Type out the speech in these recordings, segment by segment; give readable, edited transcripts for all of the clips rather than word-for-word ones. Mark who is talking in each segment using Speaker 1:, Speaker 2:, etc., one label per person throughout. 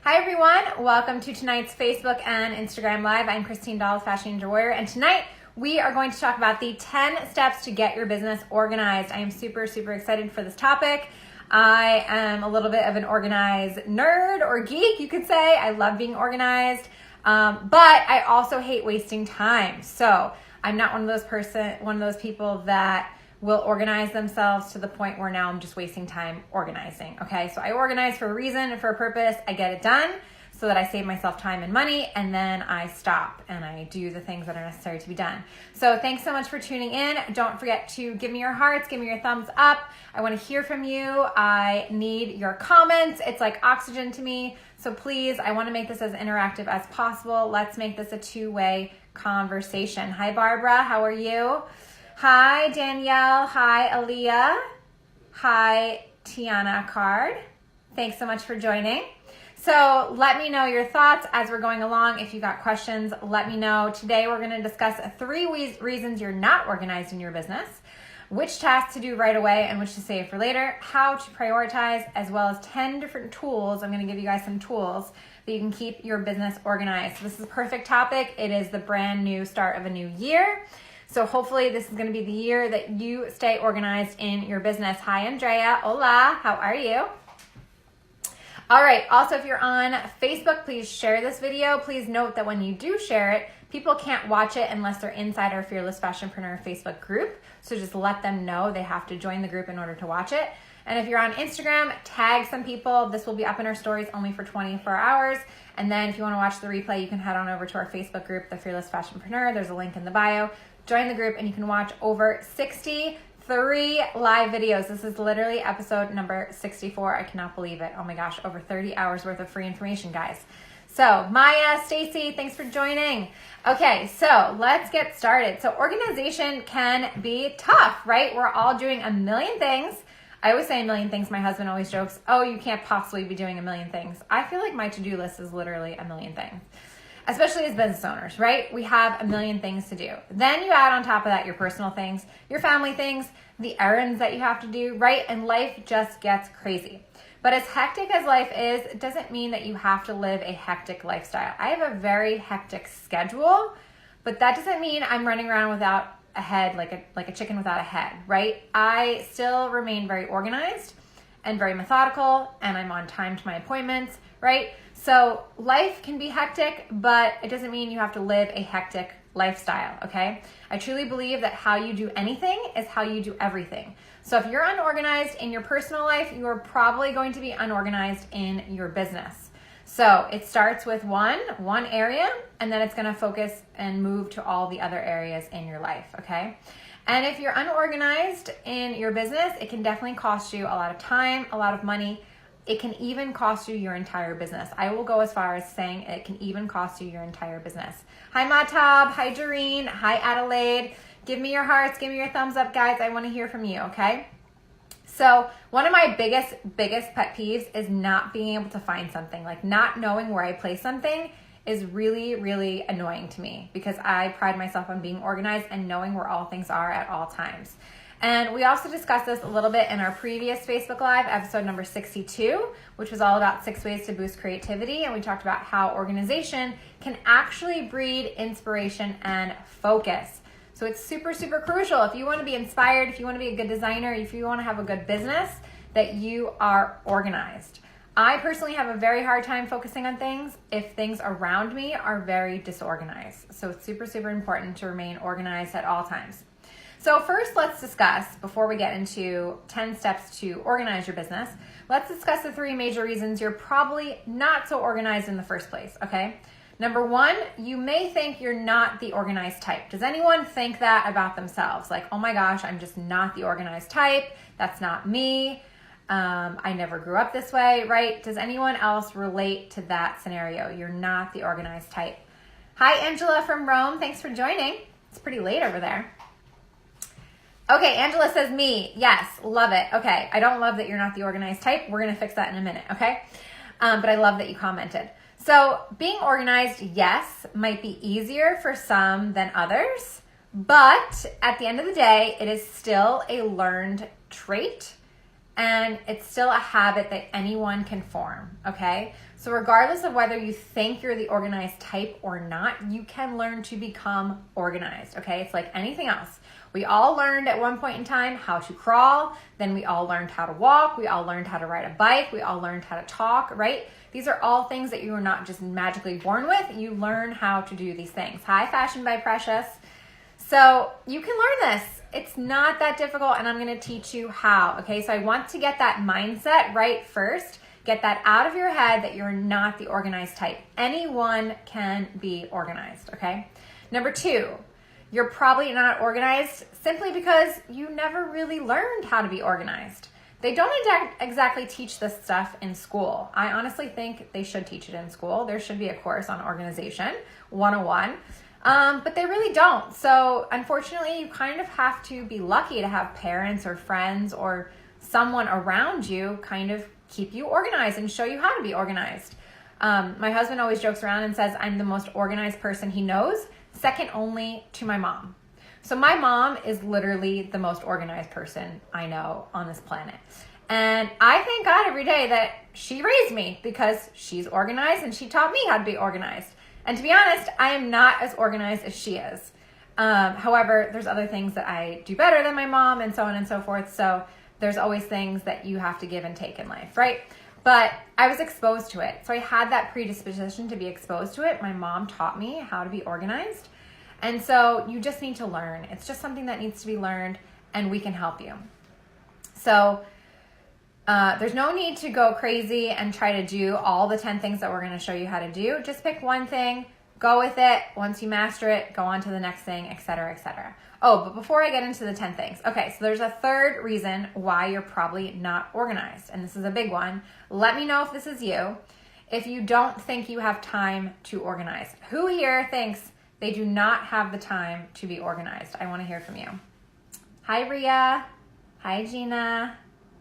Speaker 1: Hi everyone, welcome to tonight's Facebook and Instagram Live. I'm Christine Daal, Fashion Ninja Warrior, and tonight we are going to talk about the 10 steps to get your business organized. I am super excited for this topic. I am a little bit of an organized nerd or geek, you could say. I love being organized, but I also hate wasting time. So I'm not one of those people that will organize themselves to the point where now I'm just wasting time organizing. Okay, so I organize for a reason and for a purpose. I get it done so that I save myself time and money, and then I stop and I do the things that are necessary to be done. So thanks so much for tuning in. Don't forget to give me your hearts, give me your thumbs up. I want to hear from you. I need your comments. It's like oxygen to me. So please, I want to make this as interactive as possible. Let's make this a two-way conversation. Hi, Barbara. How are you? Hi, Danielle. Hi, Aaliyah. Hi, Tiana Card. Thanks so much for joining. So let me know your thoughts as we're going along. If you got questions, let me know. Today we're going to discuss 3 reasons you're not organized in your business, which tasks to do right away and which to save for later, how to prioritize, as well as 10 different tools. I'm going to give you guys some tools that you can keep your business organized. So this is a perfect topic. It is the brand new start of a new year. So hopefully this is going to be the year that you stay organized in your business. Hi, Andrea. Hola. How are you? All right. Also, if you're on Facebook, please share this video. Please note that when you do share it, people can't watch it unless they're inside our Fearless Fashionpreneur Facebook group. So just let them know they have to join the group in order to watch it. And if you're on Instagram, tag some people. This will be up in our stories only for 24 hours. And then if you want to watch the replay, you can head on over to our Facebook group, the Fearless Fashionpreneur. There's a link in the bio. Join the group and you can watch over 63 live videos. This is literally episode number 64. I cannot believe it. Oh my gosh, over 30 hours worth of free information, guys. So Maya, Stacy, thanks for joining. Okay, so let's get started. So organization can be tough, right? We're all doing a million things. I always say a million things. My husband always jokes, oh, you can't possibly be doing a million things. I feel like my to-do list is literally a million things. Especially as business owners, right? We have a million things to do. Then you add on top of that your personal things, your family things, the errands that you have to do, right? And life just gets crazy. But as hectic as life is, it doesn't mean that you have to live a hectic lifestyle. I have a very hectic schedule, but that doesn't mean I'm running around without a head, like a chicken without a head, right? I still remain very organized and very methodical, and I'm on time to my appointments, right? So life can be hectic, but it doesn't mean you have to live a hectic lifestyle, okay? I truly believe that how you do anything is how you do everything. So if you're unorganized in your personal life, you are probably going to be unorganized in your business. So it starts with one area, and then it's gonna focus and move to all the other areas in your life, okay? And if you're unorganized in your business, it can definitely cost you a lot of time, a lot of money. It can even cost you your entire business. I will go as far as saying it can even cost you your entire business. Hi, Matab. Hi, Doreen. Hi, Adelaide. Give me your hearts. Give me your thumbs up, guys. I want to hear from you, okay? So one of my biggest pet peeves is not being able to find something. Like not knowing where I place something is really annoying to me because I pride myself on being organized and knowing where all things are at all times. And we also discussed this a little bit in our previous Facebook Live, episode number 62, which was all about 6 ways to boost creativity. And we talked about how organization can actually breed inspiration and focus. So it's super crucial if you want to be inspired, if you want to be a good designer, if you want to have a good business, that you are organized. I personally have a very hard time focusing on things if things around me are very disorganized. So it's super important to remain organized at all times. So first, let's discuss, before we get into 10 steps to organize your business, let's discuss the 3 major reasons you're probably not so organized in the first place, okay? Number 1, you may think you're not the organized type. Does anyone think that about themselves? Like, oh my gosh, I'm just not the organized type. That's not me. I never grew up this way, right? Does anyone else relate to that scenario? You're not the organized type. Hi, Angela from Rome. Thanks for joining. It's pretty late over there. Okay, Angela says me. Yes, love it. Okay, I don't love that you're not the organized type. We're going to fix that in a minute, okay? But I love that you commented. So being organized, yes, might be easier for some than others, but at the end of the day, it is still a learned trait and it's still a habit that anyone can form, okay? So regardless of whether you think you're the organized type or not, you can learn to become organized, okay? It's like anything else. We all learned at one point in time how to crawl, then we all learned how to walk, we all learned how to ride a bike, we all learned how to talk, right? These are all things that you are not just magically born with. You learn how to do these things. Hi, Fashion by Precious. So you can learn this. It's not that difficult, and I'm going to teach you how, okay? So I want to get that mindset right first. Get that out of your head that you're not the organized type. Anyone can be organized, okay? Number 2, you're probably not organized simply because you never really learned how to be organized. They don't exactly teach this stuff in school. I honestly think they should teach it in school. There should be a course on organization 101. But they really don't. So unfortunately, you kind of have to be lucky to have parents or friends or someone around you kind of keep you organized and show you how to be organized. My husband always jokes around and says I'm the most organized person he knows, second only to my mom. So my mom is literally the most organized person I know on this planet. And I thank God every day that she raised me because she's organized and she taught me how to be organized. And to be honest, I am not as organized as she is. However, there's other things that I do better than my mom and so on and so forth. So there's always things that you have to give and take in life, right? But I was exposed to it. So I had that predisposition to be exposed to it. My mom taught me how to be organized. And so you just need to learn. It's just something that needs to be learned, and we can help you. So there's no need to go crazy and try to do all the 10 things that we're going to show you how to do. Just pick one thing, go with it. Once you master it, go on to the next thing, etc., etc. Oh, but before I get into the 10 things, okay, so there's a third reason why you're probably not organized, and this is a big one. Let me know if this is you. If you don't think you have time to organize, who here thinks they do not have the time to be organized? I want to hear from you. Hi, Ria. Hi, Gina.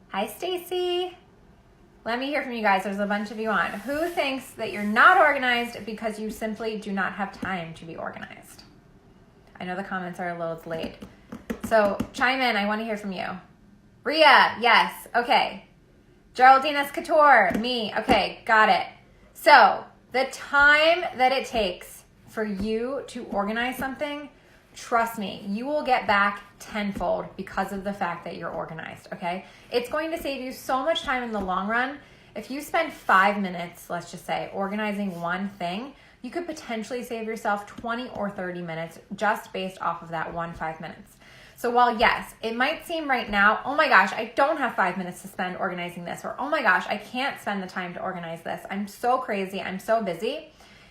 Speaker 1: Hi, Stacy. Let me hear from you guys. There's a bunch of you on. Who thinks that you're not organized because you simply do not have time to be organized? I know the comments are a little delayed. So chime in. I want to hear from you. Ria, yes. Okay. Geraldine Escator, me. Okay, got it. So the time that it takes for you to organize something, trust me, you will get back tenfold because of the fact that you're organized, okay? It's going to save you so much time in the long run. If you spend 5 minutes, let's just say, organizing one thing, you could potentially save yourself 20 or 30 minutes just based off of that 5 minutes. So while yes, it might seem right now, oh my gosh, I don't have 5 minutes to spend organizing this, or oh my gosh, I can't spend the time to organize this. I'm so crazy, I'm so busy.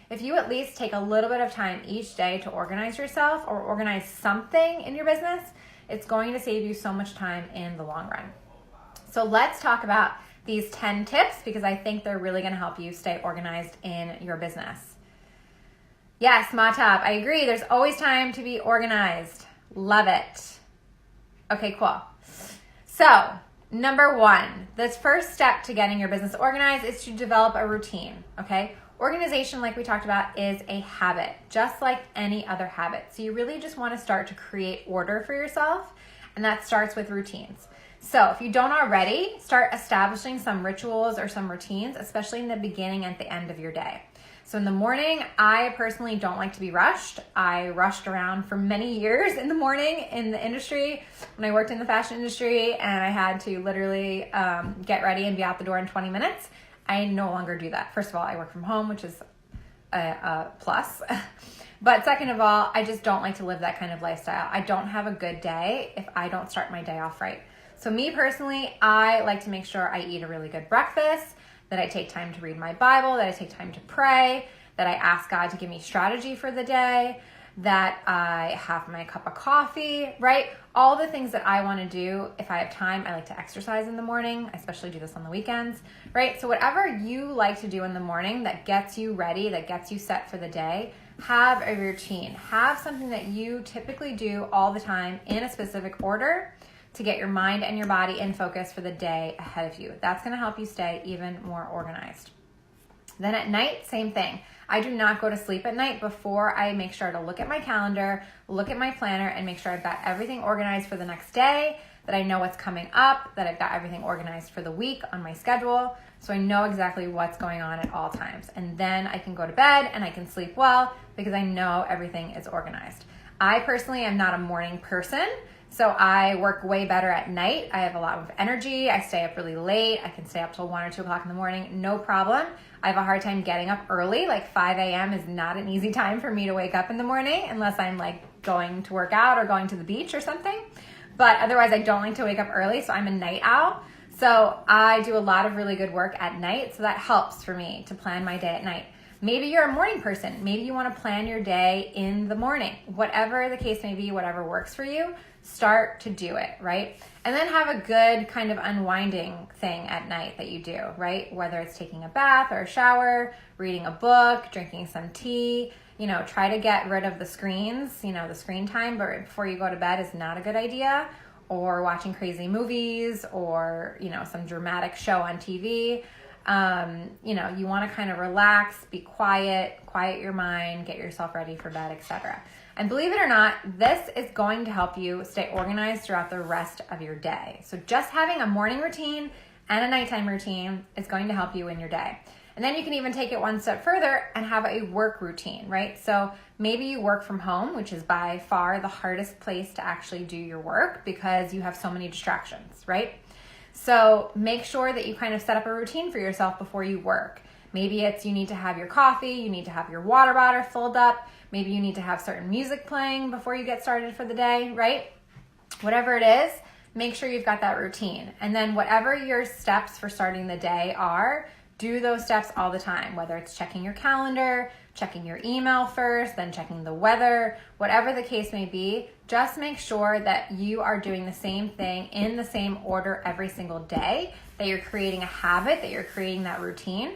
Speaker 1: If you at least take a little bit of time each day to organize yourself or organize something in your business, it's going to save you so much time in the long run. So let's talk about these 10 tips because I think they're really going to help you stay organized in your business. Yes, Matab, I agree. There's always time to be organized. Love it. Okay, cool. So number 1, the first step to getting your business organized is to develop a routine, okay? Organization, like we talked about, is a habit, just like any other habit. So you really just want to start to create order for yourself, and that starts with routines. So if you don't already, start establishing some rituals or some routines, especially in the beginning and at the end of your day. So in the morning, I personally don't like to be rushed. I rushed around for many years in the morning in the industry when I worked in the fashion industry, and I had to literally get ready and be out the door in 20 minutes. I no longer do that. First of all, I work from home, which is a plus. But second of all, I just don't like to live that kind of lifestyle. I don't have a good day if I don't start my day off right. So me personally, I like to make sure I eat a really good breakfast, that I take time to read my Bible, that I take time to pray, that I ask God to give me strategy for the day, that I have my cup of coffee, right? All the things that I want to do. If I have time, I like to exercise in the morning. I especially do this on the weekends, right? So whatever you like to do in the morning that gets you ready, that gets you set for the day, have a routine. Have something that you typically do all the time in a specific order to get your mind and your body in focus for the day ahead of you. That's going to help you stay even more organized. Then at night, same thing. I do not go to sleep at night before I make sure to look at my calendar, look at my planner, and make sure I've got everything organized for the next day. that I know what's coming up, that I've got everything organized for the week on my schedule. So I know exactly what's going on at all times. And then I can go to bed and I can sleep well because I know everything is organized. I personally am not a morning person, so I work way better at night. I have a lot of energy. I stay up really late. I can stay up till 1 or 2 o'clock in the morning, no problem. I have a hard time getting up early. Like 5 a.m. is not an easy time for me to wake up in the morning unless I'm like going to work out or going to the beach or something. But otherwise, I don't like to wake up early, so I'm a night owl. So I do a lot of really good work at night, so that helps for me to plan my day at night. Maybe you're a morning person. Maybe you want to plan your day in the morning. Whatever the case may be, whatever works for you, start to do it, right? And then have a good kind of unwinding thing at night that you do, right? Whether it's taking a bath or a shower, reading a book, drinking some tea, try to get rid of the screens, the screen time before you go to bed is not a good idea, or watching crazy movies or, some dramatic show on TV. You want to kind of relax, be quiet your mind, get yourself ready for bed, etc. And believe it or not, this is going to help you stay organized throughout the rest of your day. So just having a morning routine and a nighttime routine is going to help you in your day. And then you can even take it one step further and have a work routine, right? So maybe you work from home, which is by far the hardest place to actually do your work because you have so many distractions, right? So make sure that you kind of set up a routine for yourself before you work. Maybe it's you need to have your coffee, you need to have your water bottle filled up, maybe you need to have certain music playing before you get started for the day, right? Whatever it is, make sure you've got that routine. And then whatever your steps for starting the day are, do those steps all the time, whether it's checking your calendar, checking your email first, then checking the weather, whatever the case may be, just make sure that you are doing the same thing in the same order every single day, that you're creating a habit, that you're creating that routine.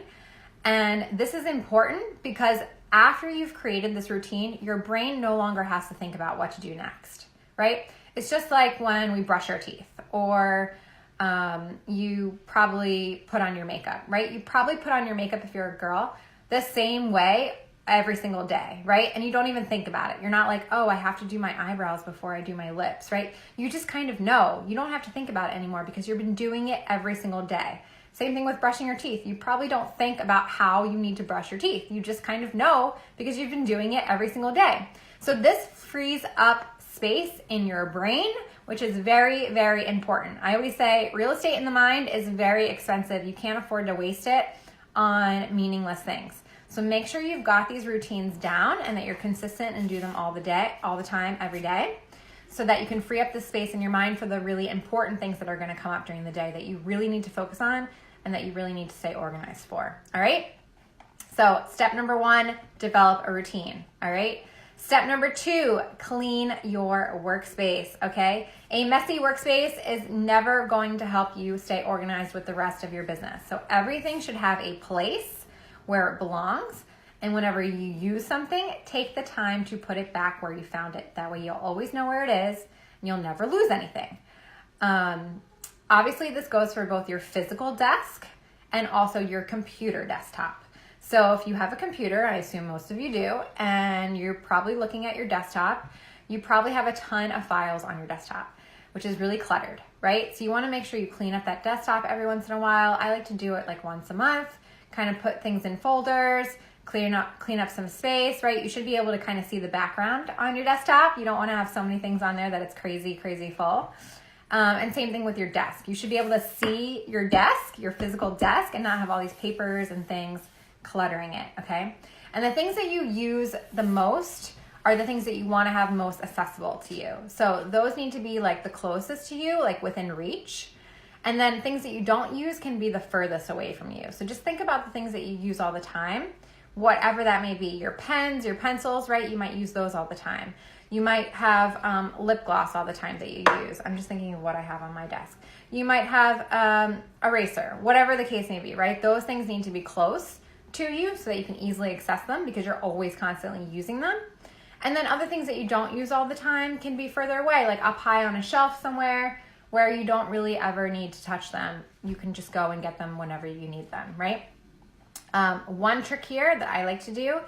Speaker 1: And this is important because after you've created this routine, your brain no longer has to think about what to do next, right? It's just like when we brush our teeth or you probably put on your makeup, right? You probably put on your makeup if you're a girl the same way every single day, right? And you don't even think about it. You're not like, oh, I have to do my eyebrows before I do my lips, right? You just kind of know. You don't have to think about it anymore because you've been doing it every single day. Same thing with brushing your teeth. You probably don't think about how you need to brush your teeth. You just kind of know because you've been doing it every single day. So this frees up space in your brain, which is very, very important. I always say real estate in the mind is very expensive. You can't afford to waste it on meaningless things. So make sure you've got these routines down and that you're consistent and do them all the time, every day, so that you can free up the space in your mind for the really important things that are going to come up during the day that you really need to focus on and that you really need to stay organized for. All right? So step number 1, develop a routine. All right? Step number 2, clean your workspace, okay? A messy workspace is never going to help you stay organized with the rest of your business. So everything should have a place where it belongs. And whenever you use something, take the time to put it back where you found it. That way you'll always know where it is and you'll never lose anything. Obviously, this goes for both your physical desk and also your computer desktop. So if you have a computer, I assume most of you do, and you're probably looking at your desktop, you probably have a ton of files on your desktop, which is really cluttered, right? So you want to make sure you clean up that desktop every once in a while. I like to do it like once a month, kind of put things in folders, clean up some space, right? You should be able to kind of see the background on your desktop. You don't want to have so many things on there that it's crazy, crazy full. And same thing with your desk. You should be able to see your desk, your physical desk, and not have all these papers and things cluttering it, okay? And the things that you use the most are the things that you want to have most accessible to you. So those need to be like the closest to you, like within reach. And then things that you don't use can be the furthest away from you. So just think about the things that you use all the time, whatever that may be. Your pens, your pencils, right? You might use those all the time. You might have lip gloss all the time that you use. I'm just thinking of what I have on my desk. You might have eraser, whatever the case may be, right? Those things need to be close to you so that you can easily access them because you're always constantly using them. And then other things that you don't use all the time can be further away, like up high on a shelf somewhere where you don't really ever need to touch them. You can just go and get them whenever you need them, right? One trick here that I like to do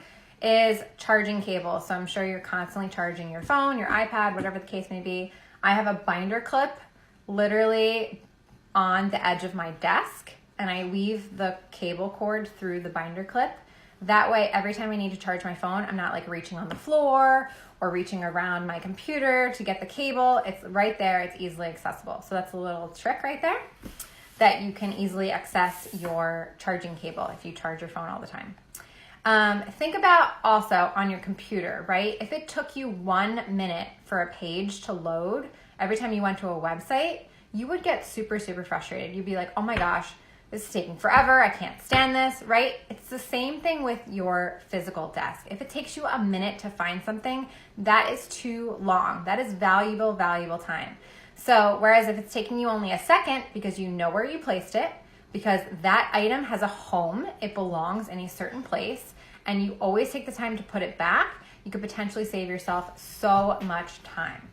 Speaker 1: is charging cables. So I'm sure you're constantly charging your phone, your iPad, whatever the case may be. I have a binder clip literally on the edge of my desk, and I weave the cable cord through the binder clip. That way, every time I need to charge my phone, I'm not like reaching on the floor or reaching around my computer to get the cable. It's right there. It's easily accessible. So that's a little trick right there, that you can easily access your charging cable if you charge your phone all the time. Think about also on your computer, right? If it took you 1 minute for a page to load every time you went to a website, you would get super, super frustrated. You'd be like, oh my gosh, this is taking forever. I can't stand this, right? It's the same thing with your physical desk. If it takes you a minute to find something, that is too long. That is valuable, valuable time. So whereas if it's taking you only a second because you know where you placed it, because that item has a home, it belongs in a certain place, and you always take the time to put it back, you could potentially save yourself so much time.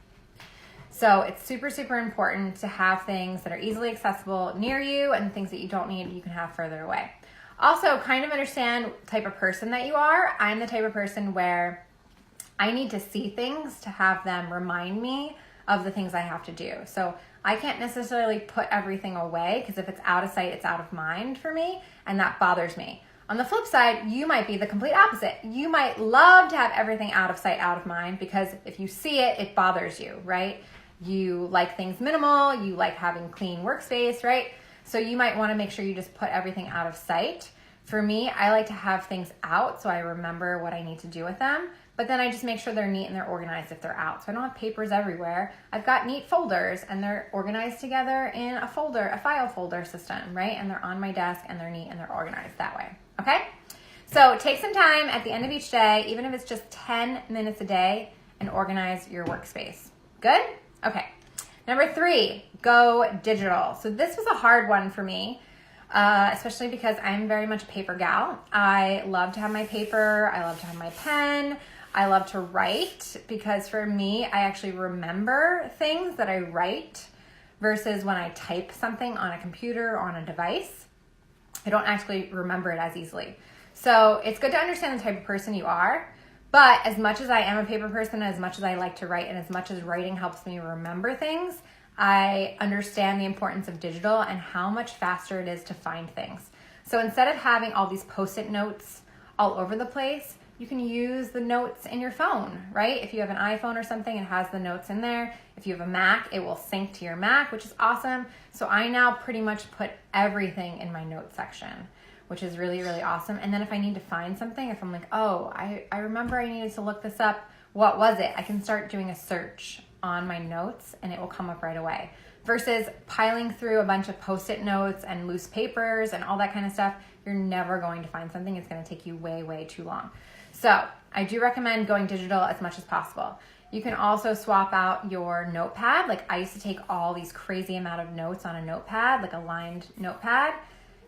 Speaker 1: So it's super, super important to have things that are easily accessible near you, and things that you don't need, you can have further away. Also, kind of understand the type of person that you are. I'm the type of person where I need to see things to have them remind me of the things I have to do. So I can't necessarily put everything away, because if it's out of sight, it's out of mind for me, and that bothers me. On the flip side, you might be the complete opposite. You might love to have everything out of sight, out of mind, because if you see it, it bothers you, right? You like things minimal, you like having clean workspace, right? So you might want to make sure you just put everything out of sight. For me, I like to have things out so I remember what I need to do with them, but then I just make sure they're neat and they're organized if they're out. So I don't have papers everywhere. I've got neat folders and they're organized together in a folder, a file folder system, right? And they're on my desk and they're neat and they're organized that way, okay? So take some time at the end of each day, even if it's just 10 minutes a day, and organize your workspace. Good? Okay. Number 3, go digital. So this was a hard one for me, especially because I'm very much a paper gal. I love to have my paper. I love to have my pen. I love to write, because for me, I actually remember things that I write versus when I type something on a computer or on a device. I don't actually remember it as easily. So it's good to understand the type of person you are. But as much as I am a paper person, as much as I like to write, and as much as writing helps me remember things, I understand the importance of digital and how much faster it is to find things. So instead of having all these Post-it notes all over the place, you can use the notes in your phone, right? If you have an iPhone or something, it has the notes in there. If you have a Mac, it will sync to your Mac, which is awesome. So I now pretty much put everything in my notes section, which is really, really awesome. And then if I need to find something, if I'm like, oh, I remember I needed to look this up, what was it? I can start doing a search on my notes and it will come up right away. Versus piling through a bunch of Post-it notes and loose papers and all that kind of stuff, you're never going to find something. It's gonna take you way, way too long. So I do recommend going digital as much as possible. You can also swap out your notepad. Like I used to take all these crazy amount of notes on a notepad, like a lined notepad,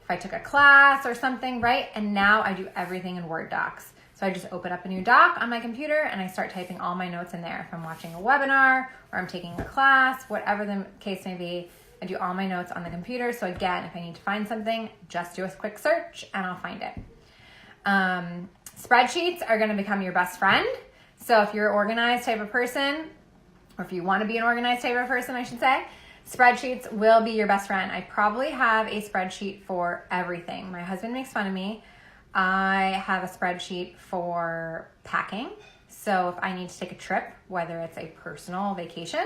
Speaker 1: if I took a class or something, right? And now I do everything in Word docs. So I just open up a new doc on my computer and I start typing all my notes in there. If I'm watching a webinar or I'm taking a class, whatever the case may be, I do all my notes on the computer. So again, if I need to find something, just do a quick search and I'll find it. Spreadsheets are gonna become your best friend. So if you're an organized type of person, or if you wanna be an organized type of person, I should say, spreadsheets will be your best friend. I probably have a spreadsheet for everything. My husband makes fun of me. I have a spreadsheet for packing. So if I need to take a trip, whether it's a personal vacation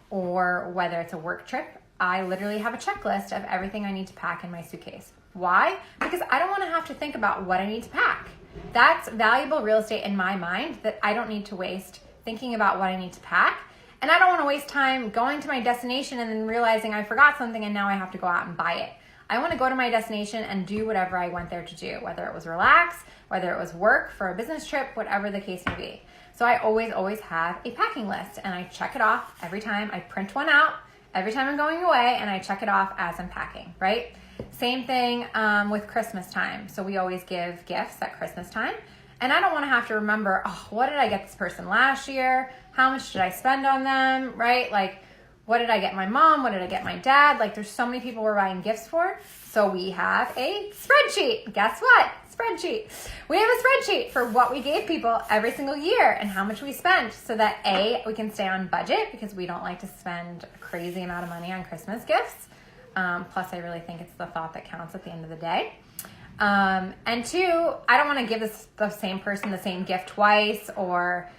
Speaker 1: or whether it's a work trip, I literally have a checklist of everything I need to pack in my suitcase. Why? Because I don't want to have to think about what I need to pack. That's valuable real estate in my mind that I don't need to waste thinking about what I need to pack. And I don't want to waste time going to my destination and then realizing I forgot something and now I have to go out and buy it. I want to go to my destination and do whatever I went there to do, whether it was relax, whether it was work for a business trip, whatever the case may be. So I always have a packing list and I check it off every time. I print one out every time I'm going away and I check it off as I'm packing, right? Same thing with Christmas time. So we always give gifts at Christmas time. And I don't want to have to remember, oh, what did I get this person last year? How much did I spend on them, right? Like, what did I get my mom? What did I get my dad? Like, there's so many people we're buying gifts for. So we have a spreadsheet. Guess what? spreadsheet. We have a spreadsheet for what we gave people every single year and how much we spent so that A, we can stay on budget because we don't like to spend a crazy amount of money on Christmas gifts. Plus, I really think it's the thought that counts at the end of the day. And two, I don't want to give the same person the same gift twice or,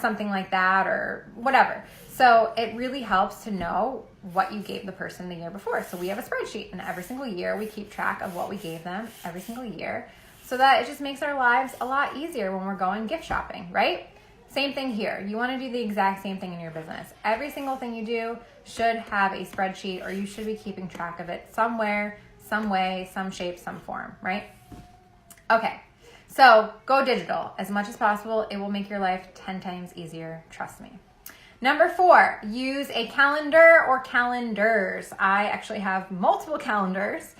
Speaker 1: something like that or whatever. So it really helps to know what you gave the person the year before. So we have a spreadsheet, and every single year we keep track of what we gave them every single year so that it just makes our lives a lot easier when we're going gift shopping, right? Same thing here. You want to do the exact same thing in your business. Every single thing you do should have a spreadsheet, or you should be keeping track of it somewhere, some way, some shape, some form, right? Okay, so go digital as much as possible. It will make your life 10 times easier, trust me. Number 4, use a calendar or calendars. I actually have multiple calendars.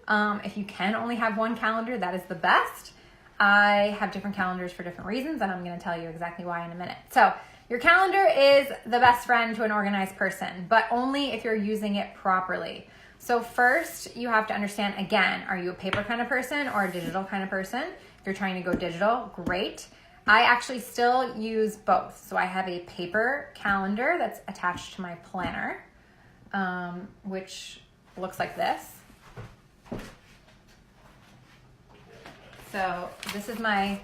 Speaker 1: If you can only have one calendar, that is the best. I have different calendars for different reasons, and I'm going to tell you exactly why in a minute. So your calendar is the best friend to an organized person, but only if you're using it properly. So first, you have to understand, again, are you a paper kind of person or a digital kind of person? If you're trying to go digital, great. I actually still use both. So I have a paper calendar that's attached to my planner, which looks like this. So this is my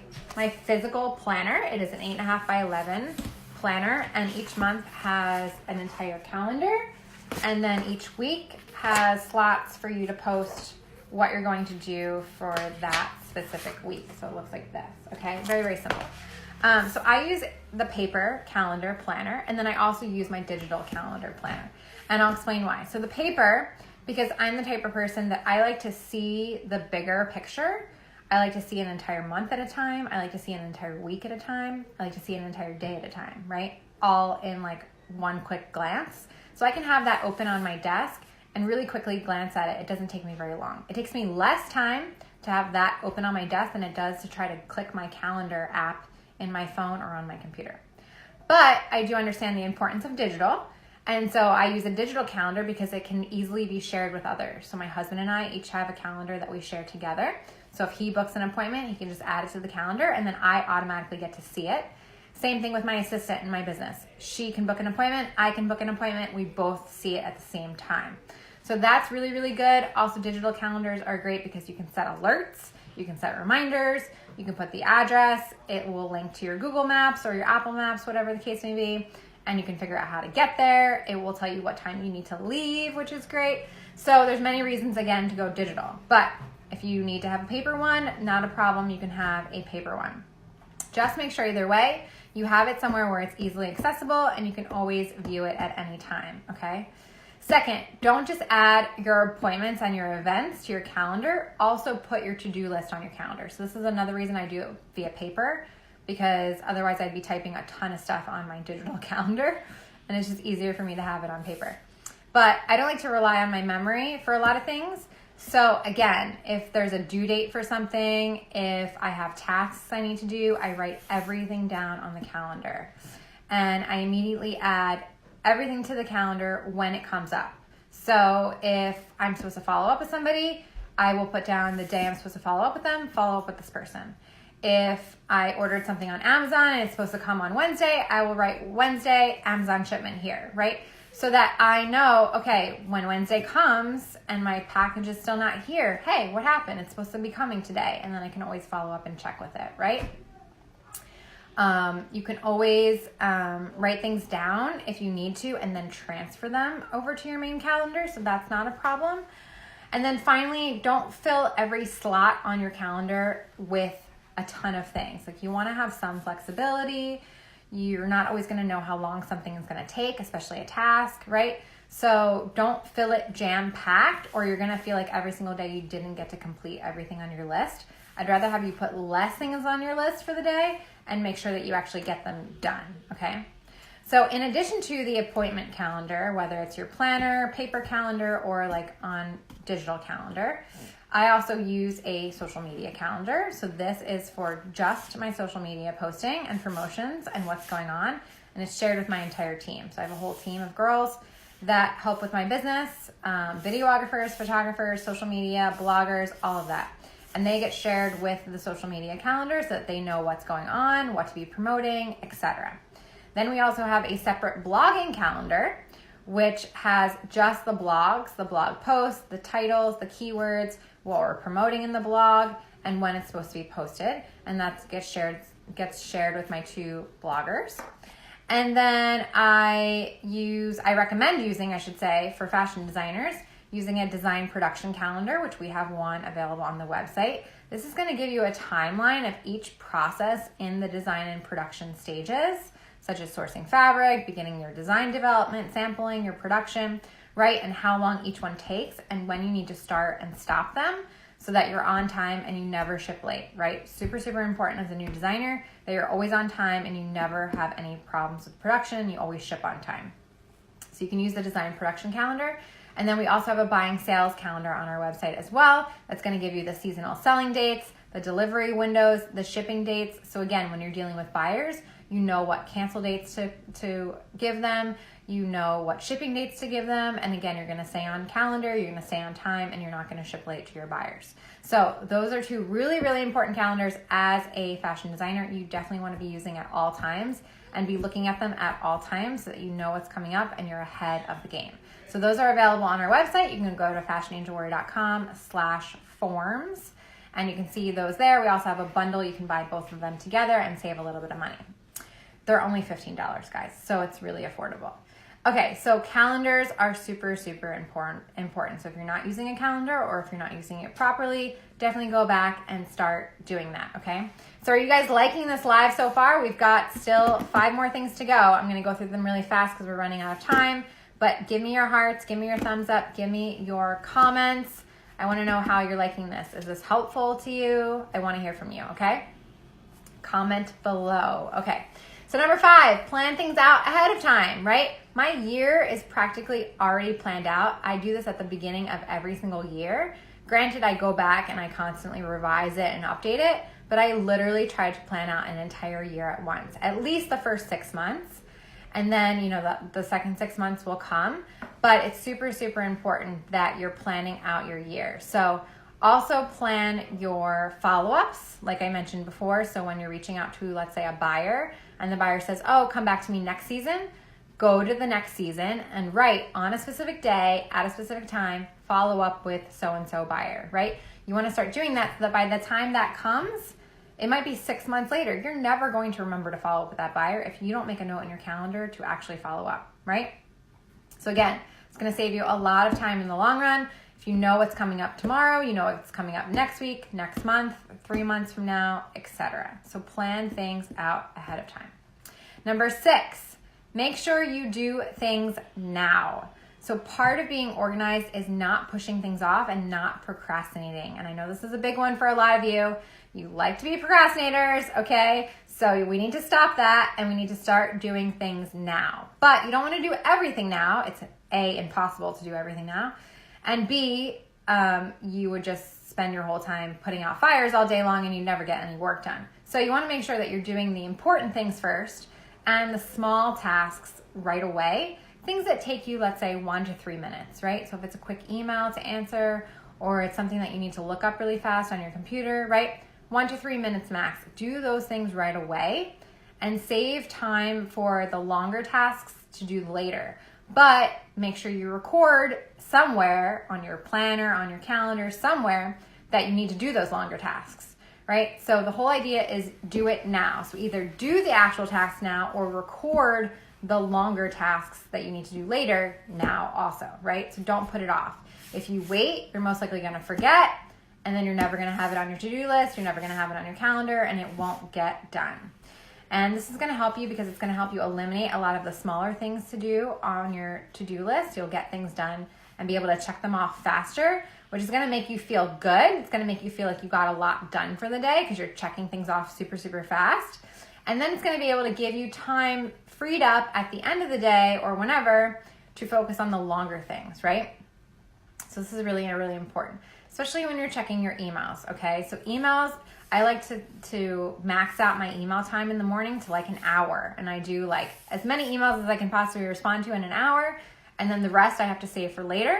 Speaker 1: physical planner. It is an 8.5 by 11 planner, and each month has an entire calendar, and then each week has slots for you to post what you're going to do for that specific week. So it looks like this, okay? Very, very simple. So I use the paper calendar planner, and then I also use my digital calendar planner, and I'll explain why. So the paper, because I'm the type of person that I like to see the bigger picture. I like to see an entire month at a time. I like to see an entire week at a time. I like to see an entire day at a time, right? All in like one quick glance. So I can have that open on my desk and really quickly glance at it. It doesn't take me very long. It takes me less time to have that open on my desk than it does to try to click my calendar app in my phone or on my computer. But I do understand the importance of digital. And so I use a digital calendar because it can easily be shared with others. So my husband and I each have a calendar that we share together. So if he books an appointment, he can just add it to the calendar, and then I automatically get to see it. Same thing with my assistant in my business. She can book an appointment, I can book an appointment, we both see it at the same time. So that's really, really good. Also, digital calendars are great because you can set alerts, you can set reminders, you can put the address, it will link to your Google Maps or your Apple Maps, whatever the case may be, and you can figure out how to get there. It will tell you what time you need to leave, which is great. So there's many reasons, again, to go digital. But if you need to have a paper one, not a problem. You can have a paper one. Just make sure either way, you have it somewhere where it's easily accessible and you can always view it at any time, okay? Second, don't just add your appointments and your events to your calendar. Also put your to-do list on your calendar. So this is another reason I do it via paper, because otherwise I'd be typing a ton of stuff on my digital calendar, and it's just easier for me to have it on paper. But I don't like to rely on my memory for a lot of things. So again, if there's a due date for something, if I have tasks I need to do, I write everything down on the calendar. And I immediately add everything to the calendar when it comes up. So if I'm supposed to follow up with somebody, I will put down the day I'm supposed to follow up with them, follow up with this person. If I ordered something on Amazon and it's supposed to come on Wednesday, I will write Wednesday, Amazon shipment here, right? So that I know, okay, when Wednesday comes and my package is still not here, hey, what happened? It's supposed to be coming today. And then I can always follow up and check with it, right? You can always write things down if you need to and then transfer them over to your main calendar. So that's not a problem. And then finally, don't fill every slot on your calendar with a ton of things. Like, you want to have some flexibility. You're not always going to know how long something is going to take, especially a task, right? So don't fill it jam-packed, or you're going to feel like every single day you didn't get to complete everything on your list. I'd rather have you put less things on your list for the day and make sure that you actually get them done, okay? So in addition to the appointment calendar, whether it's your planner, paper calendar, or like on digital calendar, I also use a social media calendar. So this is for just my social media posting and promotions and what's going on. And it's shared with my entire team. So I have a whole team of girls that help with my business, videographers, photographers, social media, bloggers, all of that. and they get shared with the social media calendar so that they know what's going on, what to be promoting, etc. Then we also have a separate blogging calendar, which has just the blogs, the blog posts, the titles, the keywords, what we're promoting in the blog, and when it's supposed to be posted. And that gets shared with my 2 bloggers. And then I recommend using, for fashion designers, using a design production calendar, which we have one available on the website. This is going to give you a timeline of each process in the design and production stages, such as sourcing fabric, beginning your design development, sampling, your production, right? And how long each one takes and when you need to start and stop them so that you're on time and you never ship late, right? Super, super important as a new designer that you're always on time and you never have any problems with production. You always ship on time. So you can use the design production calendar. And then we also have a buying sales calendar on our website as well. That's going to give you the seasonal selling dates, the delivery windows, the shipping dates. So again, when you're dealing with buyers, you know what cancel dates to give them, you know what shipping dates to give them, and again, you're going to stay on calendar, you're going to stay on time, and you're not going to ship late to your buyers. So those are 2 really, really important calendars as a fashion designer. You definitely want to be using at all times and be looking at them at all times so that you know what's coming up and you're ahead of the game. So those are available on our website. You can go to fashionangelwarrior.com/forms, and you can see those there. We also have a bundle. You can buy both of them together and save a little bit of money. They're only $15, guys, so it's really affordable. Okay, so calendars are super, super important. So if you're not using a calendar or if you're not using it properly, definitely go back and start doing that, okay? So are you guys liking this live so far? We've got still 5 more things to go. I'm going to go through them really fast because we're running out of time, but give me your hearts, give me your thumbs up, give me your comments. I want to know how you're liking this. Is this helpful to you? I want to hear from you, okay? Comment below. Okay. So number 5, plan things out ahead of time, right? My year is practically already planned out. I do this at the beginning of every single year. Granted, I go back and I constantly revise it and update it, but I literally try to plan out an entire year at once, at least the first 6 months. And then, the second 6 months will come, but it's super, super important that you're planning out your year. So also plan your follow-ups, like I mentioned before. So when you're reaching out to, let's say, a buyer, and the buyer says, oh, come back to me next season, go to the next season and write on a specific day, at a specific time, follow up with so-and-so buyer, right? You want to start doing that so that by the time that comes, it might be 6 months later. You're never going to remember to follow up with that buyer if you don't make a note in your calendar to actually follow up, right? So again, it's going to save you a lot of time in the long run. If you know what's coming up tomorrow, you know what's coming up next week, next month, 3 months from now, etc. So plan things out ahead of time. Number 6, make sure you do things now. So part of being organized is not pushing things off and not procrastinating. And I know this is a big one for a lot of you. You like to be procrastinators, okay? So we need to stop that and we need to start doing things now. But you don't want to do everything now. It's A, impossible to do everything now. And B, you would just spend your whole time putting out fires all day long and you never get any work done. So you want to make sure that you're doing the important things first and the small tasks right away. Things that take you, let's say, 1 to 3 minutes, right? So if it's a quick email to answer or it's something that you need to look up really fast on your computer, right? 1 to 3 minutes max. Do those things right away and save time for the longer tasks to do later. But make sure you record somewhere on your planner, on your calendar, somewhere that you need to do those longer tasks, right? So the whole idea is do it now. So either do the actual tasks now or record the longer tasks that you need to do later now also, right? So don't put it off. If you wait, you're most likely going to forget, and then you're never going to have it on your to-do list. You're never going to have it on your calendar, and it won't get done. And this is going to help you because it's going to help you eliminate a lot of the smaller things to do on your to-do list. You'll get things done and be able to check them off faster, which is going to make you feel good. It's going to make you feel like you got a lot done for the day because you're checking things off super, super fast. And then it's going to be able to give you time freed up at the end of the day or whenever to focus on the longer things, right? So this is really, really important, especially when you're checking your emails, okay? So emails, I like to max out my email time in the morning to like an hour. And I do like as many emails as I can possibly respond to in an hour. And then the rest I have to save for later.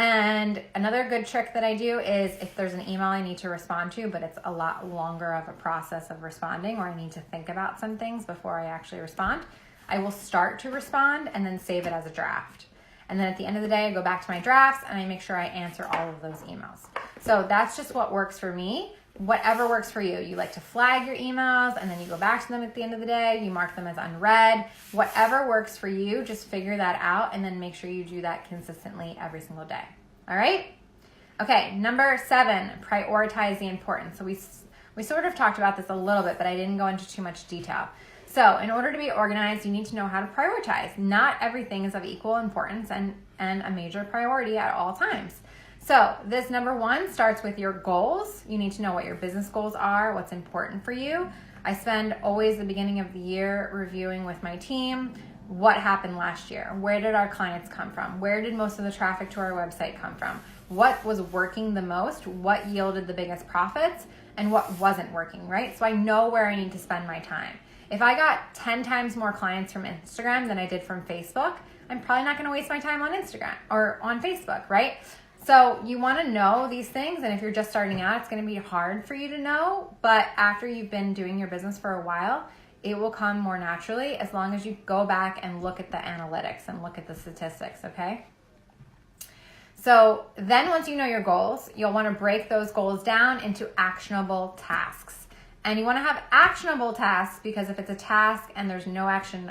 Speaker 1: And another good trick that I do is if there's an email I need to respond to, but it's a lot longer of a process of responding, or I need to think about some things before I actually respond, I will start to respond and then save it as a draft. And then at the end of the day, I go back to my drafts and I make sure I answer all of those emails. So that's just what works for me. Whatever works for you. You like to flag your emails and then you go back to them at the end of the day. You mark them as unread. Whatever works for you, just figure that out and then make sure you do that consistently every single day. All right? Okay, number 7, prioritize the important. So we sort of talked about this a little bit, but I didn't go into too much detail. So in order to be organized, you need to know how to prioritize. Not everything is of equal importance and a major priority at all times. So this number 1 starts with your goals. You need to know what your business goals are, what's important for you. I spend always the beginning of the year reviewing with my team what happened last year. Where did our clients come from? Where did most of the traffic to our website come from? What was working the most? What yielded the biggest profits? And what wasn't working, right? So I know where I need to spend my time. If I got 10 times more clients from Instagram than I did from Facebook, I'm probably not going to waste my time on Instagram or on Facebook, right? So you want to know these things, and if you're just starting out, it's going to be hard for you to know, but after you've been doing your business for a while, it will come more naturally as long as you go back and look at the analytics and look at the statistics, okay? So then once you know your goals, you'll want to break those goals down into actionable tasks. And you want to have actionable tasks because if it's a task and there's no action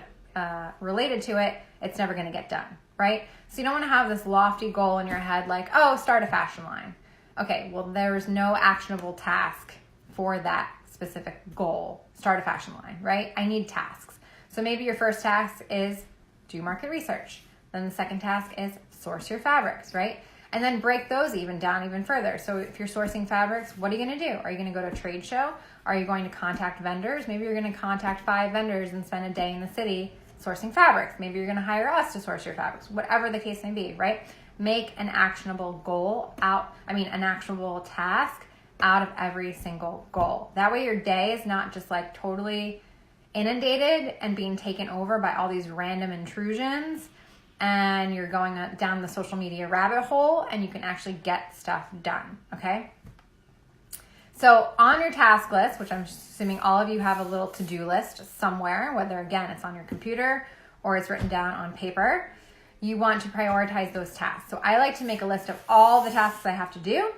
Speaker 1: related to it, it's never going to get done, right? So you don't want to have this lofty goal in your head like, oh, start a fashion line. Okay, well, there's no actionable task for that specific goal. Start a fashion line, right? I need tasks. So maybe your first task is do market research. Then the second task is source your fabrics, right? And then break those down even further. So if you're sourcing fabrics, what are you going to do? Are you going to go to a trade show? Are you going to contact vendors? Maybe you're going to contact 5 vendors and spend a day in the city sourcing fabrics. Maybe you're going to hire us to source your fabrics, whatever the case may be, right? Make an actionable an actionable task out of every single goal. That way your day is not just like totally inundated and being taken over by all these random intrusions and you're going down the social media rabbit hole and you can actually get stuff done, okay? So on your task list, which I'm assuming all of you have a little to-do list somewhere, whether again it's on your computer or it's written down on paper, you want to prioritize those tasks. So I like to make a list of all the tasks I have to do,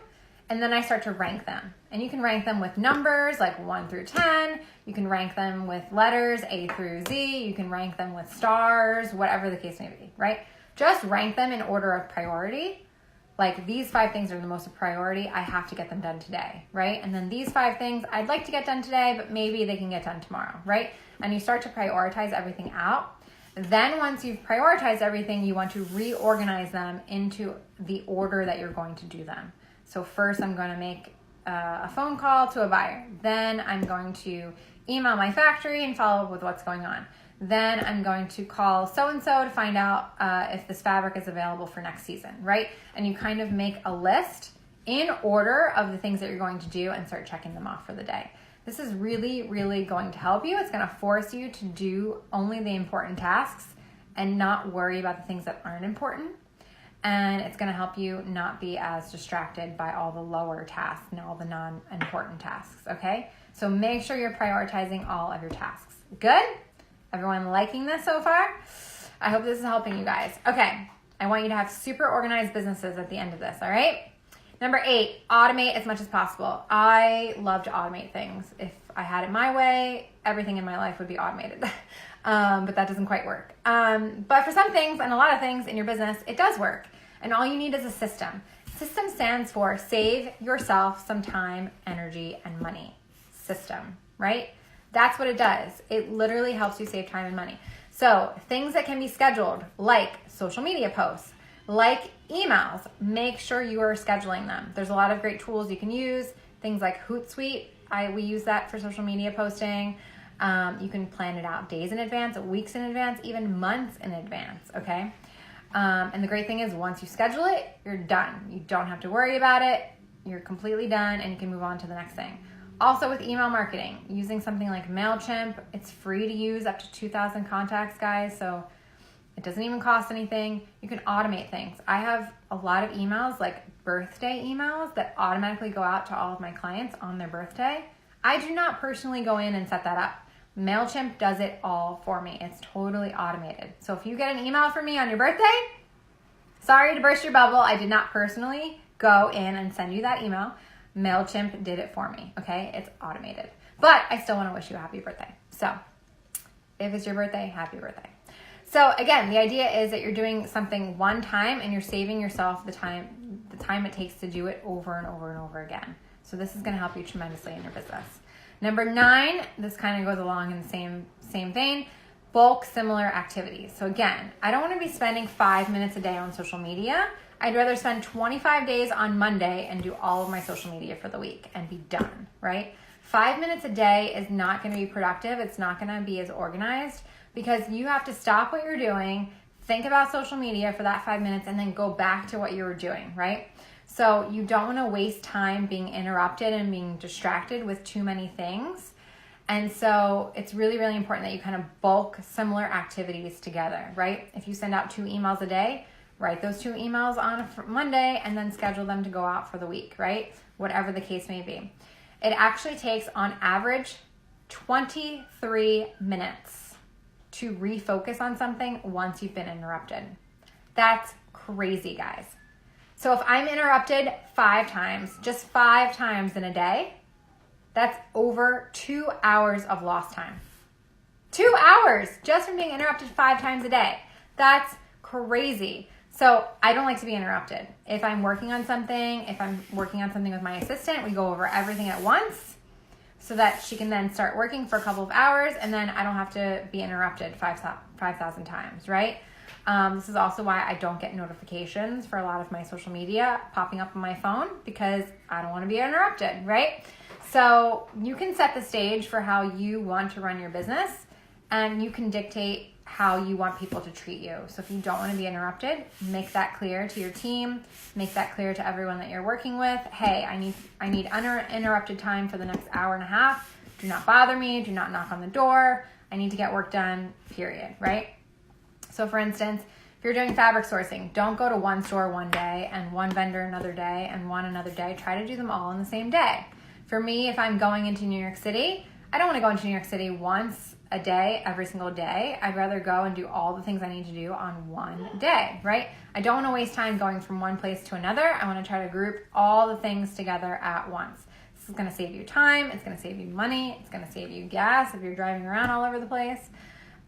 Speaker 1: and then I start to rank them. And you can rank them with numbers like 1 through 10. You can rank them with letters A through Z. You can rank them with stars, whatever the case may be, right? Just rank them in order of priority. Like these 5 things are the most priority. I have to get them done today, right? And then these 5 things I'd like to get done today, but maybe they can get done tomorrow, right? And you start to prioritize everything out. Then once you've prioritized everything, you want to reorganize them into the order that you're going to do them. So first I'm going to make a phone call to a buyer. Then I'm going to email my factory and follow up with what's going on. Then I'm going to call so-and-so to find out if this fabric is available for next season, right? And you kind of make a list in order of the things that you're going to do and start checking them off for the day. This is really, really going to help you. It's going to force you to do only the important tasks and not worry about the things that aren't important. And it's going to help you not be as distracted by all the lower tasks and all the non-important tasks, okay? So make sure you're prioritizing all of your tasks. Good? Everyone liking this so far? I hope this is helping you guys. Okay, I want you to have super organized businesses at the end of this, all right? Number 8, automate as much as possible. I love to automate things. If I had it my way, everything in my life would be automated. But that doesn't quite work. But for some things and a lot of things in your business, it does work. And all you need is a system. System stands for save yourself some time, energy, and money. System, right? That's what it does. It literally helps you save time and money. So things that can be scheduled, like social media posts, like emails, make sure you are scheduling them. There's a lot of great tools you can use, things like Hootsuite. We use that for social media posting. You can plan it out days in advance, weeks in advance, even months in advance, okay? And the great thing is once you schedule it, you're done. You don't have to worry about it. You're completely done and you can move on to the next thing. Also with email marketing, using something like MailChimp, it's free to use up to 2,000 contacts, guys. So It doesn't even cost anything. You can automate things. I have a lot of emails, like birthday emails, that automatically go out to all of my clients on their birthday. I do not personally go in and set that up. MailChimp does it all for me. It's totally automated. So if you get an email from me on your birthday, sorry to burst your bubble. I did not personally go in and send you that email. MailChimp did it for me, okay? It's automated. But I still want to wish you a happy birthday. So if it's your birthday, happy birthday. So again, the idea is that you're doing something one time and you're saving yourself the time it takes to do it over and over and over again. So this is going to help you tremendously in your business. Number 9, this kind of goes along in the same vein, bulk similar activities. So again, I don't want to be spending 5 minutes a day on social media. I'd rather spend 25 days on Monday and do all of my social media for the week and be done, right? 5 minutes a day is not going to be productive. It's not going to be as organized, because you have to stop what you're doing, think about social media for that 5 minutes, and then go back to what you were doing, right? So you don't want to waste time being interrupted and being distracted with too many things. And so it's really, really important that you kind of bulk similar activities together, right? If you send out 2 emails a day, write those 2 emails on Monday and then schedule them to go out for the week, right? Whatever the case may be. It actually takes, on average, 23 minutes to refocus on something once you've been interrupted. That's crazy, guys. So if I'm interrupted 5 times, just 5 times in a day, that's over 2 hours of lost time. 2 hours just from being interrupted 5 times a day. That's crazy. So I don't like to be interrupted. If I'm working on something with my assistant, we go over everything at once, so that she can then start working for a couple of hours, and then I don't have to be interrupted 5,000 times, right? This is also why I don't get notifications for a lot of my social media popping up on my phone, because I don't want to be interrupted, right? So you can set the stage for how you want to run your business, and you can dictate how you want people to treat you. So if you don't want to be interrupted, make that clear to your team, make that clear to everyone that you're working with. Hey, I need uninterrupted time for the next hour and a half. Do not bother me, do not knock on the door. I need to get work done, period, right? So for instance, if you're doing fabric sourcing, don't go to one store one day and one vendor another day and one another day. Try to do them all in the same day. For me, if I'm going into New York City, I don't want to go into New York City once a day, every single day. I'd rather go and do all the things I need to do on one day, right? I don't want to waste time going from one place to another. I want to try to group all the things together at once. This is going to save you time. It's going to save you money. It's going to save you gas if you're driving around all over the place.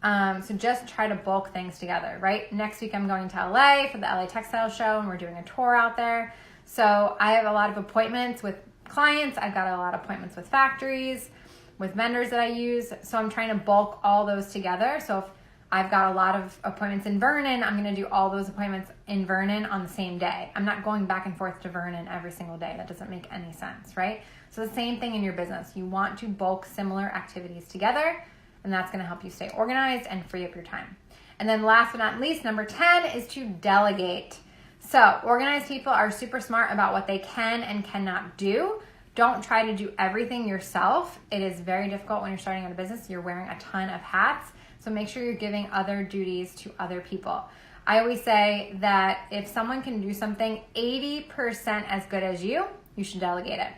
Speaker 1: So just try to bulk things together, right? Next week I'm going to LA for the LA Textile Show, and we're doing a tour out there. So I have a lot of appointments with clients. I've got a lot of appointments with factories, with vendors that I use. So I'm trying to bulk all those together. So if I've got a lot of appointments in Vernon, I'm going to do all those appointments in Vernon on the same day. I'm not going back and forth to Vernon every single day. That doesn't make any sense, right? So the same thing in your business. You want to bulk similar activities together, and that's going to help you stay organized and free up your time. And then last but not least, number 10 is to delegate. So organized people are super smart about what they can and cannot do. Don't try to do everything yourself. It is very difficult when you're starting out a business. You're wearing a ton of hats. So make sure you're giving other duties to other people. I always say that if someone can do something 80% as good as you should delegate it.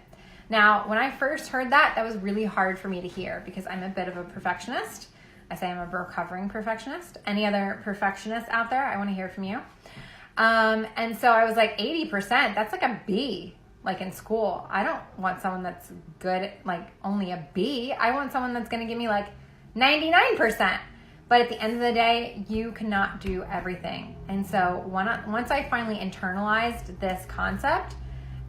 Speaker 1: Now, when I first heard that, that was really hard for me to hear, because I'm a bit of a perfectionist. I say I'm a recovering perfectionist. Any other perfectionists out there? I want to hear from you. And so I was like, 80%, that's like a B. Like in school, I don't want someone that's good, like only a B. I want someone that's going to give me like 99%. But at the end of the day, you cannot do everything. And so once I finally internalized this concept,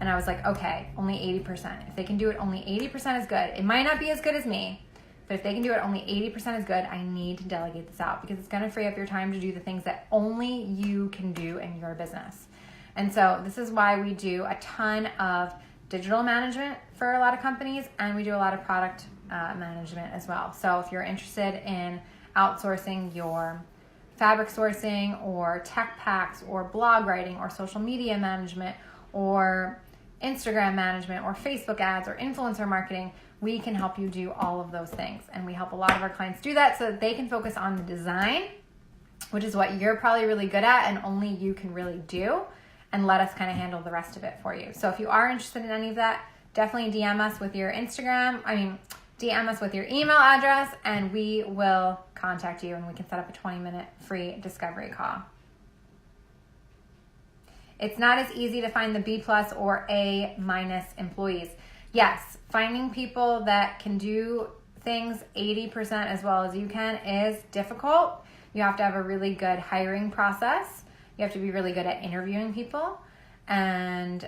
Speaker 1: and I was like, okay, only 80%. If they can do it, only 80% is good. It might not be as good as me, but if they can do it, only 80% is good. I need to delegate this out, because it's going to free up your time to do the things that only you can do in your business. And so this is why we do a ton of digital management for a lot of companies, and we do a lot of product management as well. So if you're interested in outsourcing your fabric sourcing or tech packs or blog writing or social media management or Instagram management or Facebook ads or influencer marketing, we can help you do all of those things. And we help a lot of our clients do that so that they can focus on the design which is what you're probably really good at and only you can really do, and let us kind of handle the rest of it for you. So if you are interested in any of that, definitely DM us with your DM us with your email address, and we will contact you and we can set up a 20-minute free discovery call. It's not as easy to find the B+ or A- employees. Yes, finding people that can do things 80% as well as you can is difficult. You have to have a really good hiring process. You have to be really good at interviewing people and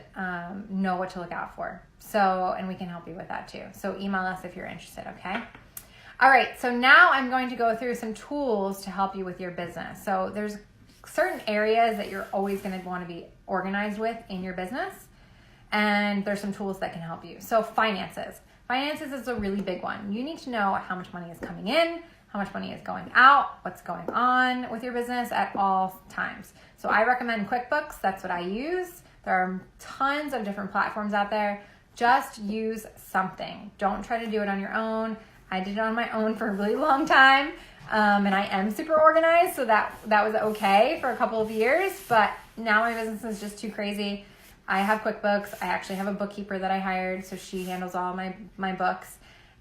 Speaker 1: know what to look out for. So, and we can help you with that too. So email us if you're interested, okay? All right, so now I'm going to go through some tools to help you with your business. So there's certain areas that you're always going to want to be organized with in your business, and there's some tools that can help you. So finances. Finances is a really big one. You need to know how much money is coming in, how much money is going out, what's going on with your business at all times. So I recommend QuickBooks. That's what I use. There are tons of different platforms out there. Just use something. Don't try to do it on your own. I did it on my own for a really long time, and I am super organized, so that was okay for a couple of years, but now my business is just too crazy. I have QuickBooks. I actually have a bookkeeper that I hired, so she handles all my books,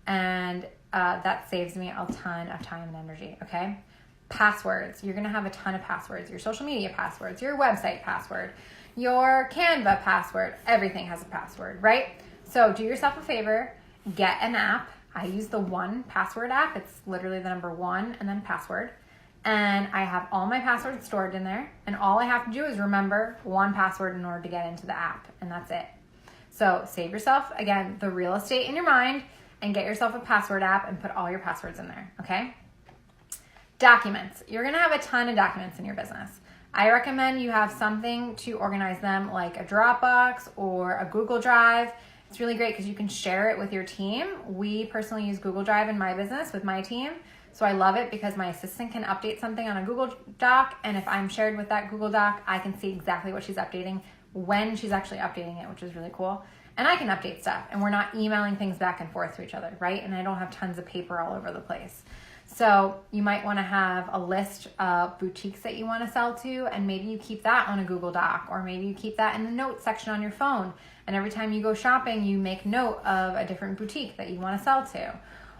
Speaker 1: and that saves me a ton of time and energy, okay? Passwords. You're going to have a ton of passwords. Your social media passwords, your website password, your Canva password. Everything has a password, right? So do yourself a favor, get an app. I use the 1Password app. It's literally the number 1 and then password. And I have all my passwords stored in there. And all I have to do is remember 1Password in order to get into the app. And that's it. So save yourself, again, the real estate in your mind, and get yourself a password app and put all your passwords in there, okay? Documents. You're going to have a ton of documents in your business. I recommend you have something to organize them, like a Dropbox or a Google Drive. It's really great because you can share it with your team. We personally use Google Drive in my business with my team. So I love it because my assistant can update something on a Google Doc, and if I'm shared with that Google Doc, I can see exactly what she's updating when she's actually updating it, which is really cool. And I can update stuff, and we're not emailing things back and forth to each other, right? And I don't have tons of paper all over the place. So you might want to have a list of boutiques that you want to sell to, and maybe you keep that on a Google Doc, or maybe you keep that in the notes section on your phone. And every time you go shopping, you make note of a different boutique that you want to sell to.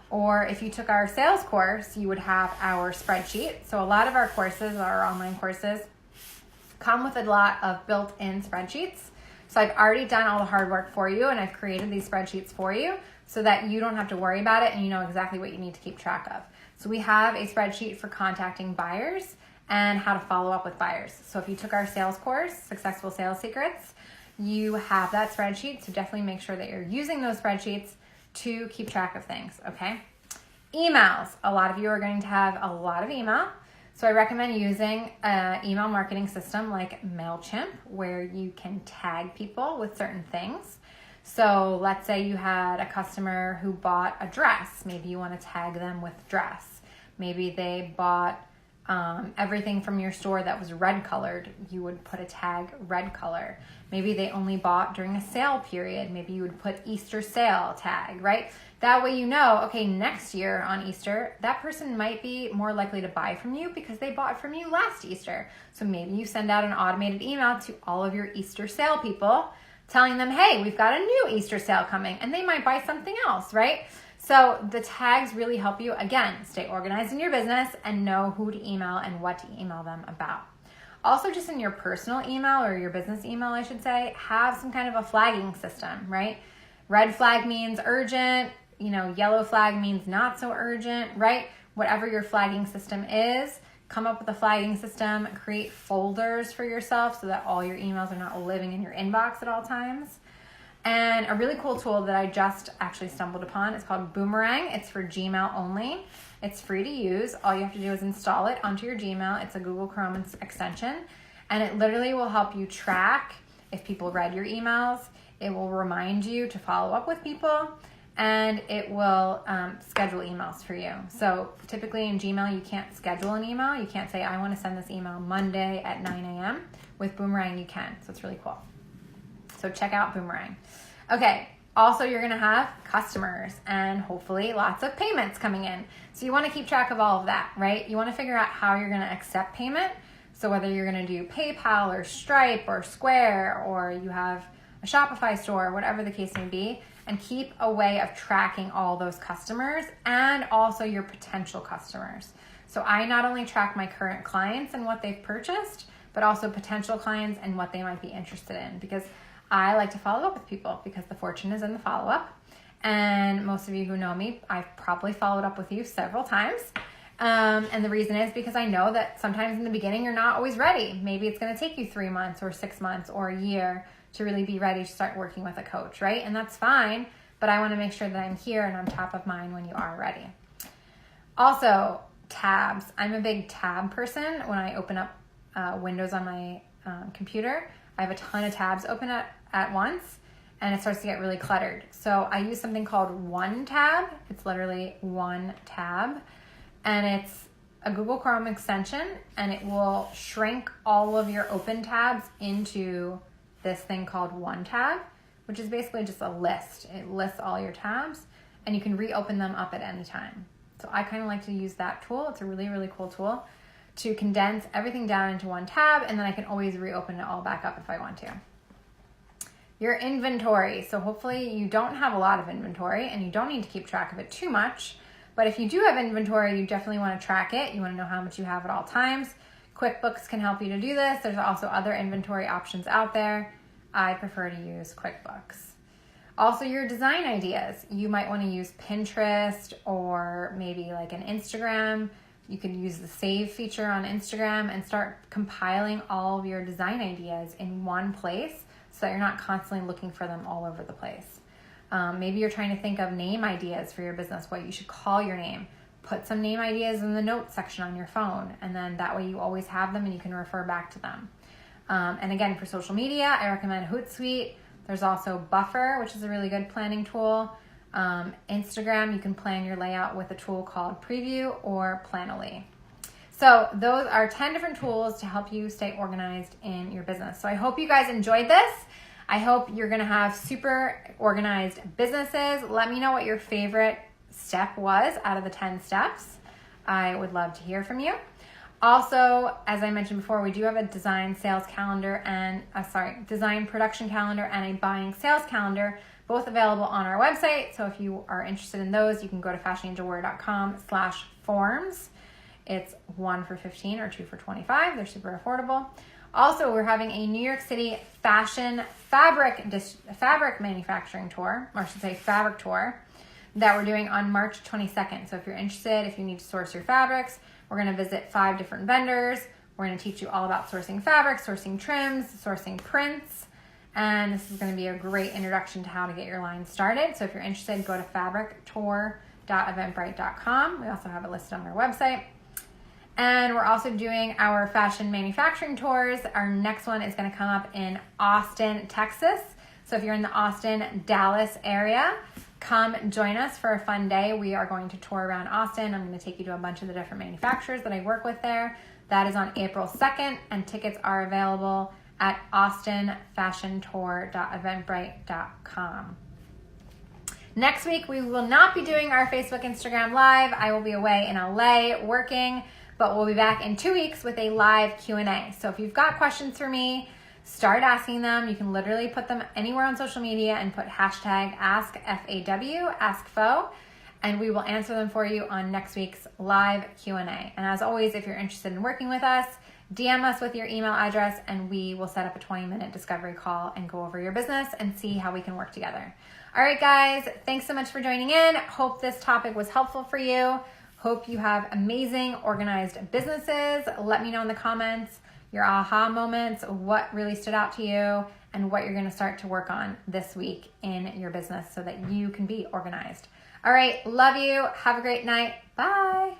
Speaker 1: Or if you took our sales course, you would have our spreadsheet. So a lot of our courses, our online courses, come with a lot of built-in spreadsheets. So I've already done all the hard work for you, and I've created these spreadsheets for you so that you don't have to worry about it and you know exactly what you need to keep track of. So we have a spreadsheet for contacting buyers and how to follow up with buyers. So if you took our sales course, Successful Sales Secrets, you have that spreadsheet. So definitely make sure that you're using those spreadsheets to keep track of things, okay? Emails. A lot of you are going to have a lot of email. So I recommend using an email marketing system like MailChimp, where you can tag people with certain things. So let's say you had a customer who bought a dress. Maybe you want to tag them with dress. Maybe they bought everything from your store that was red colored. You would put a tag red color. Maybe they only bought during a sale period. Maybe you would put Easter sale tag, right? That way you know, okay, next year on Easter, that person might be more likely to buy from you because they bought from you last Easter. So maybe you send out an automated email to all of your Easter sale people telling them, hey, we've got a new Easter sale coming, and they might buy something else, right? So the tags really help you, again, stay organized in your business and know who to email and what to email them about. Also, just in your personal email, or your business email, I should say, have some kind of a flagging system, right? Red flag means urgent, yellow flag means not so urgent, right? Whatever your flagging system is, come up with a flagging system, create folders for yourself so that all your emails are not living in your inbox at all times. And a really cool tool that I just actually stumbled upon is called Boomerang. It's for Gmail only. It's free to use. All you have to do is install it onto your Gmail. It's a Google Chrome extension, and it literally will help you track if people read your emails. It will remind you to follow up with people, and it will schedule emails for you. So typically in Gmail, you can't schedule an email. You can't say, I want to send this email Monday at 9 a.m. With Boomerang, you can. So it's really cool. So check out Boomerang. Okay, Also, you're gonna have customers and hopefully lots of payments coming in. So you wanna keep track of all of that, right? You wanna figure out how you're gonna accept payment. So whether you're gonna do PayPal or Stripe or Square, or you have a Shopify store, whatever the case may be, and keep a way of tracking all those customers and also your potential customers. So I not only track my current clients and what they've purchased, but also potential clients and what they might be interested in, because I like to follow up with people because the fortune is in the follow-up. And most of you who know me, I've probably followed up with you several times. And the reason is because I know that sometimes in the beginning, you're not always ready. Maybe it's going to take you 3 months or 6 months or a year to really be ready to start working with a coach, right? And that's fine, but I want to make sure that I'm here and I'm top of mind when you are ready. Also, tabs. I'm a big tab person. When I open up windows on my computer, I have a ton of tabs open at once, and it starts to get really cluttered. So I use something called One Tab. It's literally one tab, and it's a Google Chrome extension, and it will shrink all of your open tabs into this thing called One Tab, which is basically just a list. It lists all your tabs, and you can reopen them up at any time. So I kind of like to use that tool. It's a really, really cool tool to condense everything down into one tab, and then I can always reopen it all back up if I want to. Your inventory. So hopefully you don't have a lot of inventory and you don't need to keep track of it too much, but if you do have inventory, you definitely want to track it. You want to know how much you have at all times. QuickBooks can help you to do this. There's also other inventory options out there. I prefer to use QuickBooks. Also, your design ideas. You might want to use Pinterest or maybe like an Instagram. You could use the save feature on Instagram and start compiling all of your design ideas in one place so that you're not constantly looking for them all over the place. Maybe you're trying to think of name ideas for your business, what you should call your name. Put some name ideas in the notes section on your phone, and then that way you always have them and you can refer back to them. And again, for social media, I recommend Hootsuite. There's also Buffer, which is a really good planning tool. Instagram, you can plan your layout with a tool called Preview or Planoly. So those are 10 different tools to help you stay organized in your business. So I hope you guys enjoyed this. I hope you're gonna have super organized businesses. Let me know what your favorite step was out of the 10 steps. I would love to hear from you. Also, as I mentioned before, we do have a design sales calendar and design production calendar and a buying sales calendar, both available on our website. So if you are interested in those, you can go to fashionninjawarrior.com/forms. It's 1 for $15 or 2 for $25. They're super affordable. Also, we're having a New York City fashion fabric manufacturing tour, or I should say fabric tour, that we're doing on March 22nd. So if you're interested, if you need to source your fabrics, we're going to visit 5 different vendors. We're going to teach you all about sourcing fabrics, sourcing trims, sourcing prints. And this is going to be a great introduction to how to get your line started. So if you're interested, go to fabrictour.eventbrite.com. We also have it listed on our website. And we're also doing our fashion manufacturing tours. Our next one is going to come up in Austin, Texas. So if you're in the Austin, Dallas area, come join us for a fun day. We are going to tour around Austin. I'm going to take you to a bunch of the different manufacturers that I work with there. That is on April 2nd, and tickets are available at austinfashiontour.eventbrite.com. Next week, we will not be doing our Facebook, Instagram Live. I will be away in LA working, but we'll be back in 2 weeks with a live Q&A. So if you've got questions for me, start asking them. You can literally put them anywhere on social media and put hashtag #AskFAW, and we will answer them for you on next week's live Q&A. And as always, if you're interested in working with us, DM us with your email address and we will set up a 20-minute discovery call and go over your business and see how we can work together. All right, guys, thanks so much for joining in. Hope this topic was helpful for you. Hope you have amazing, organized businesses. Let me know in the comments your aha moments, what really stood out to you, and what you're going to start to work on this week in your business so that you can be organized. All right, love you. Have a great night. Bye.